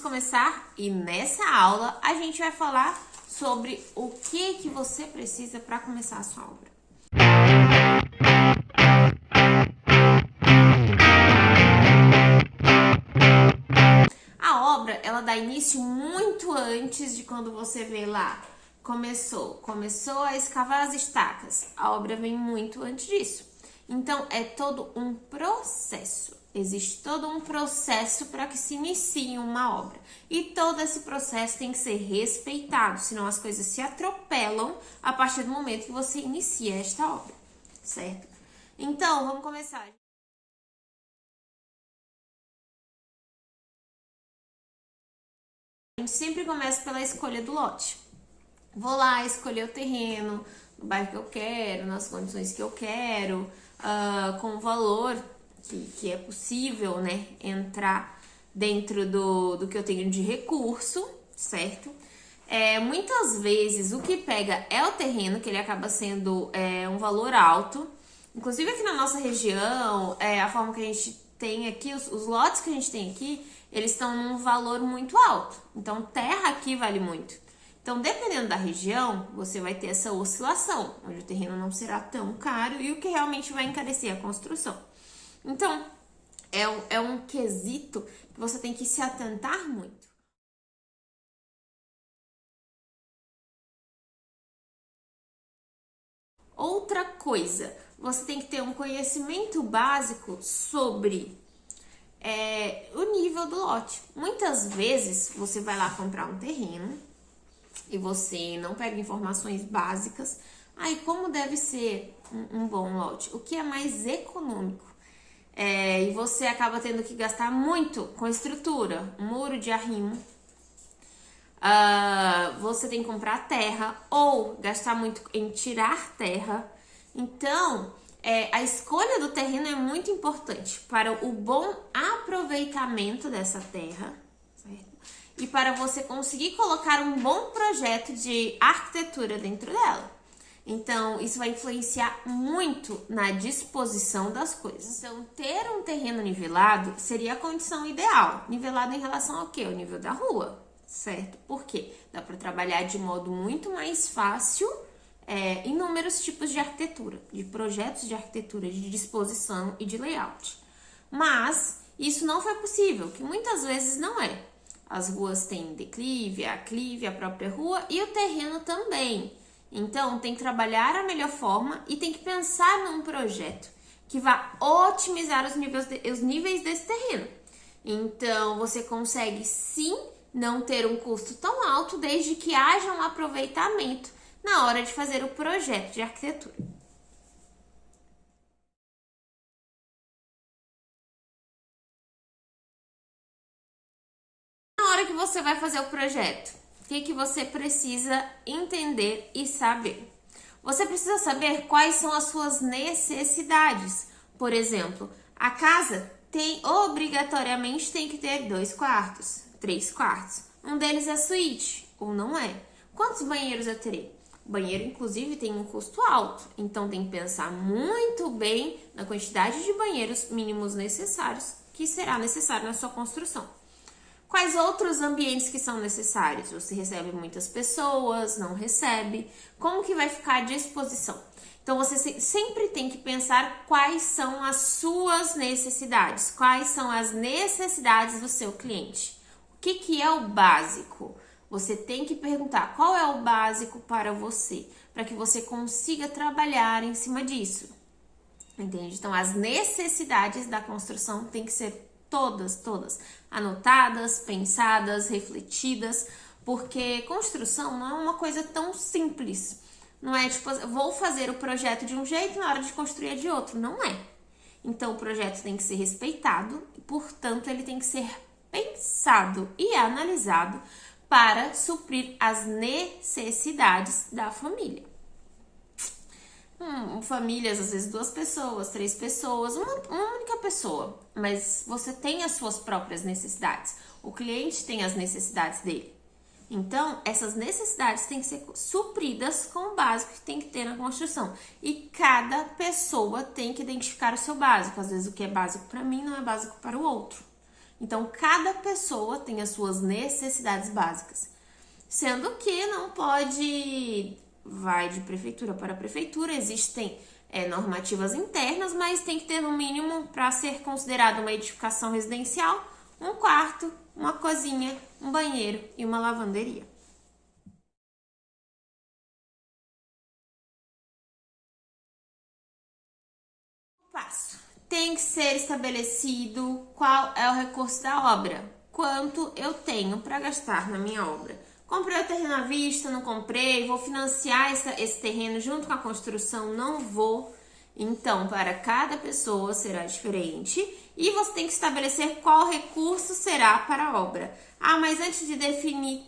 Começar e nessa aula a gente vai falar sobre o que você precisa para começar a sua obra. A obra, ela dá início muito antes de quando você vê lá. Começou a escavar as estacas. A obra vem muito antes disso. Então, é todo um processo. Existe todo um processo para que se inicie uma obra. E todo esse processo tem que ser respeitado, senão as coisas se atropelam a partir do momento que você inicia esta obra, certo? Então, vamos começar. A gente sempre começa pela escolha do lote. Vou lá escolher o terreno, no bairro que eu quero, nas condições que eu quero, com o valor que é possível, né, entrar dentro do que eu tenho de recurso, certo? Muitas vezes o que pega é o terreno, que ele acaba sendo um valor alto. Inclusive aqui na nossa região, a forma que a gente tem aqui, os lotes que a gente tem aqui, eles estão num valor muito alto. Então, terra aqui vale muito. Então, dependendo da região, você vai ter essa oscilação, onde o terreno não será tão caro e o que realmente vai encarecer a construção. Então, é um quesito que você tem que se atentar muito. Outra coisa, você tem que ter um conhecimento básico sobre o nível do lote. Muitas vezes, você vai lá comprar um terreno e você não pega informações básicas. Aí, como deve ser um bom lote? O que é mais econômico? E você acaba tendo que gastar muito com estrutura, um muro de arrimo. Você tem que comprar terra ou gastar muito em tirar terra. Então, a escolha do terreno é muito importante para o bom aproveitamento dessa terra, certo? E para você conseguir colocar um bom projeto de arquitetura dentro dela. Então, isso vai influenciar muito na disposição das coisas. Então, ter um terreno nivelado seria a condição ideal. Nivelado em relação ao quê? Ao nível da rua, certo? Por quê? Dá para trabalhar de modo muito mais fácil inúmeros tipos de arquitetura, de projetos de arquitetura, de disposição e de layout. Mas, isso não foi possível, que muitas vezes não é. As ruas têm declive, aclive, a própria rua e o terreno também. Então, tem que trabalhar a melhor forma e tem que pensar num projeto que vá otimizar os níveis desse terreno. Então, você consegue sim não ter um custo tão alto desde que haja um aproveitamento na hora de fazer o projeto de arquitetura. Na hora que você vai fazer o projeto, o que você precisa entender e saber? Você precisa saber quais são as suas necessidades. Por exemplo, a casa obrigatoriamente tem que ter 2 quartos, 3 quartos. Um deles é suíte, ou não é. Quantos banheiros eu terei? O banheiro, inclusive, tem um custo alto. Então, tem que pensar muito bem na quantidade de banheiros mínimos necessários que será necessário na sua construção. Quais outros ambientes que são necessários? Você recebe muitas pessoas, não recebe? Como que vai ficar a disposição? Então, você sempre tem que pensar quais são as suas necessidades, quais são as necessidades do seu cliente. O que é o básico? Você tem que perguntar qual é o básico para você, para que você consiga trabalhar em cima disso. Entende? Então, as necessidades da construção têm que ser todas anotadas, pensadas, refletidas, porque construção não é uma coisa tão simples. Não é tipo, vou fazer o projeto de um jeito e na hora de construir é de outro. Não é. Então, o projeto tem que ser respeitado e, portanto, ele tem que ser pensado e analisado para suprir as necessidades da família. Famílias, às vezes 2 pessoas, 3 pessoas, uma única pessoa, mas você tem as suas próprias necessidades. O cliente tem as necessidades dele. Então, essas necessidades têm que ser supridas com o básico que tem que ter na construção. E cada pessoa tem que identificar o seu básico. Às vezes, o que é básico para mim não é básico para o outro. Então, cada pessoa tem as suas necessidades básicas. Sendo que não pode, vai de prefeitura para prefeitura, existem normativas internas, mas tem que ter no mínimo, para ser considerado uma edificação residencial, um quarto, uma cozinha, um banheiro e uma lavanderia. Passo. Tem que ser estabelecido qual é o recurso da obra, quanto eu tenho para gastar na minha obra. Comprei o terreno à vista, não comprei, vou financiar esse terreno junto com a construção, não vou. Então, para cada pessoa será diferente e você tem que estabelecer qual recurso será para a obra. Ah, mas antes de definir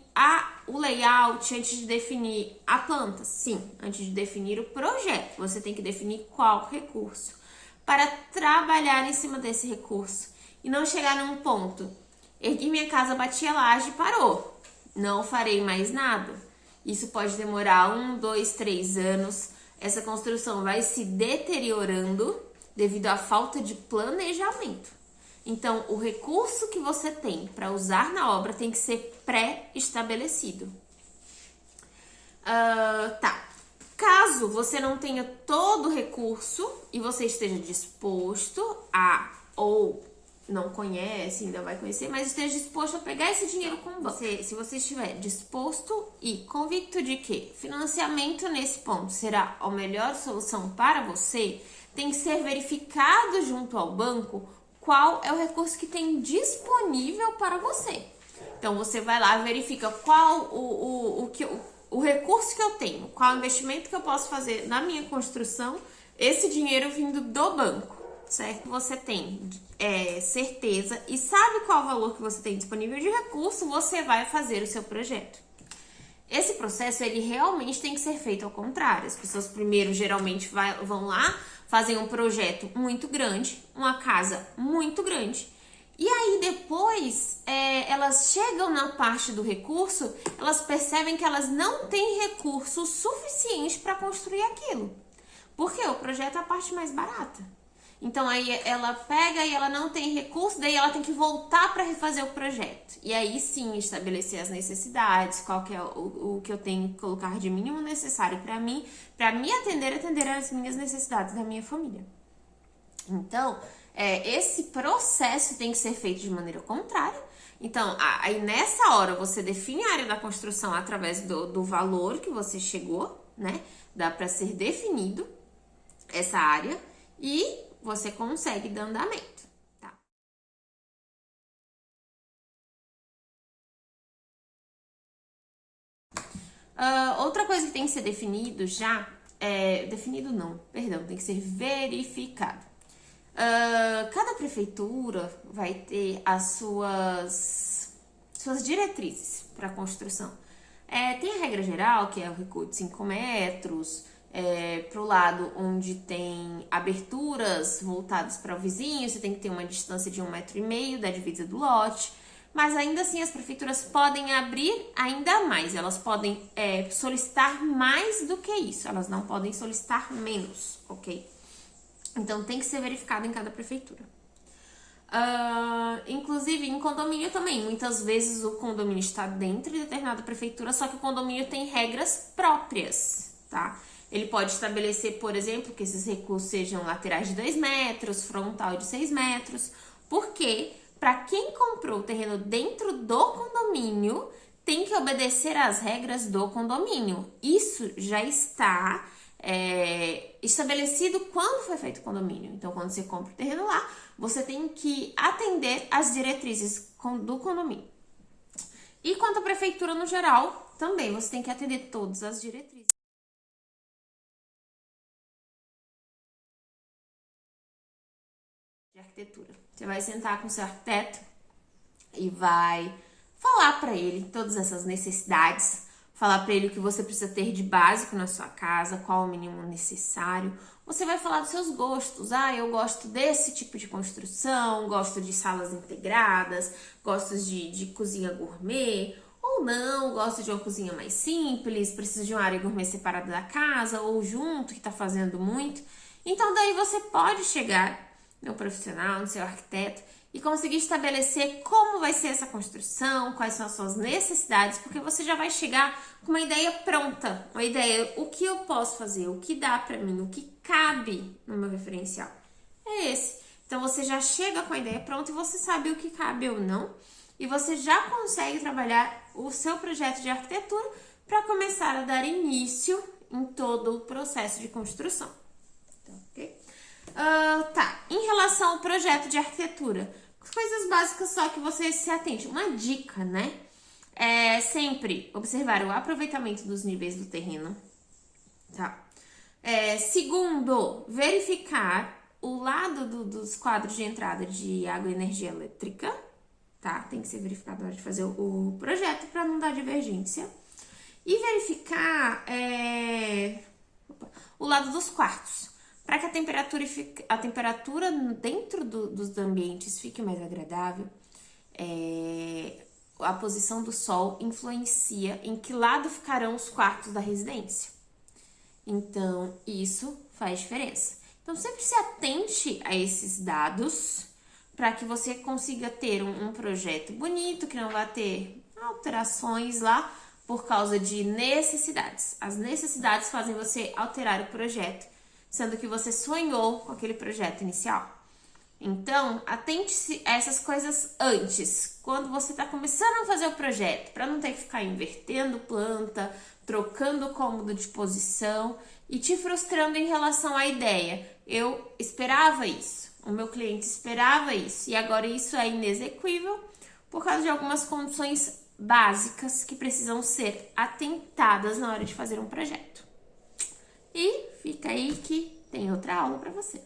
o layout, antes de definir a planta, sim, antes de definir o projeto, você tem que definir qual recurso para trabalhar em cima desse recurso e não chegar num ponto. Ergui minha casa, bati a laje e parou. Não farei mais nada. Isso pode demorar 1, 2, 3 anos. Essa construção vai se deteriorando devido à falta de planejamento. Então, o recurso que você tem para usar na obra tem que ser pré-estabelecido. Tá. Caso você não tenha todo o recurso e você esteja disposto a, ou não conhece, ainda vai conhecer, mas esteja disposto a pegar esse dinheiro com você, se você estiver disposto e convicto de que financiamento nesse ponto será a melhor solução para você, tem que ser verificado junto ao banco qual é o recurso que tem disponível para você. Então, você vai lá, verifica qual o recurso que eu tenho, qual investimento que eu posso fazer na minha construção, esse dinheiro vindo do banco, certo? Você tem certeza e sabe qual o valor que você tem disponível de recurso, você vai fazer o seu projeto. Esse processo, ele realmente tem que ser feito ao contrário. As pessoas primeiro, geralmente, vão lá, fazem um projeto muito grande, uma casa muito grande, e aí depois elas chegam na parte do recurso, elas percebem que elas não têm recurso suficiente para construir aquilo. Porque o projeto é a parte mais barata. Então aí ela pega e ela não tem recurso, daí ela tem que voltar para refazer o projeto. E aí sim estabelecer as necessidades, qual que é o que eu tenho que colocar de mínimo necessário para mim atender às minhas necessidades da minha família. Então, esse processo tem que ser feito de maneira contrária. Então, aí nessa hora você define a área da construção através do valor que você chegou, né? Dá para ser definido essa área e você consegue dar andamento, tá? Outra coisa que tem que ser definido tem que ser verificado. Cada prefeitura vai ter as suas diretrizes para construção. Tem a regra geral, que é o recuo de 5 metros, para o lado onde tem aberturas voltadas para o vizinho, você tem que ter uma distância de 1,5 m da divisa do lote, mas ainda assim as prefeituras podem abrir ainda mais, elas podem solicitar mais do que isso, elas não podem solicitar menos, ok? Então, tem que ser verificado em cada prefeitura. Inclusive, em condomínio também. Muitas vezes o condomínio está dentro de determinada prefeitura, só que o condomínio tem regras próprias, tá? Ele pode estabelecer, por exemplo, que esses recursos sejam laterais de 2 metros, frontal de 6 metros, porque para quem comprou o terreno dentro do condomínio, tem que obedecer às regras do condomínio. Isso já está estabelecido quando foi feito o condomínio. Então, quando você compra o terreno lá, você tem que atender às diretrizes do condomínio. E quanto à prefeitura no geral, também você tem que atender todas as diretrizes. De arquitetura. Você vai sentar com o seu arquiteto e vai falar para ele todas essas necessidades, falar para ele o que você precisa ter de básico na sua casa, qual o mínimo necessário. Você vai falar dos seus gostos. Eu gosto desse tipo de construção, gosto de salas integradas, gosto de cozinha gourmet, ou não, gosto de uma cozinha mais simples, preciso de uma área gourmet separada da casa, ou junto, que tá fazendo muito. Então, daí você pode chegar no profissional, no seu arquiteto, e conseguir estabelecer como vai ser essa construção, quais são as suas necessidades, porque você já vai chegar com uma ideia pronta, uma ideia, o que eu posso fazer, o que dá pra mim, o que cabe no meu referencial. É esse. Então você já chega com a ideia pronta e você sabe o que cabe ou não, e você já consegue trabalhar o seu projeto de arquitetura para começar a dar início em todo o processo de construção. Então, ok? Tá, em relação ao projeto de arquitetura, coisas básicas só que você se atente. Uma dica, né? É sempre observar o aproveitamento dos níveis do terreno, tá? Segundo, verificar o lado dos quadros de entrada de água e energia elétrica, tá? Tem que ser verificado na hora de fazer o projeto para não dar divergência. E verificar o lado dos quartos, para que a temperatura dentro dos ambientes fique mais agradável. A posição do sol influencia em que lado ficarão os quartos da residência. Então, isso faz diferença. Então, sempre se atente a esses dados para que você consiga ter um projeto bonito, que não vai ter alterações lá por causa de necessidades. As necessidades fazem você alterar o projeto, sendo que você sonhou com aquele projeto inicial. Então, atente-se a essas coisas antes, quando você está começando a fazer o projeto, para não ter que ficar invertendo planta, trocando o cômodo de posição e te frustrando em relação à ideia. Eu esperava isso, o meu cliente esperava isso, e agora isso é inexequível por causa de algumas condições básicas que precisam ser atentadas na hora de fazer um projeto. E fica aí que tem outra aula para você.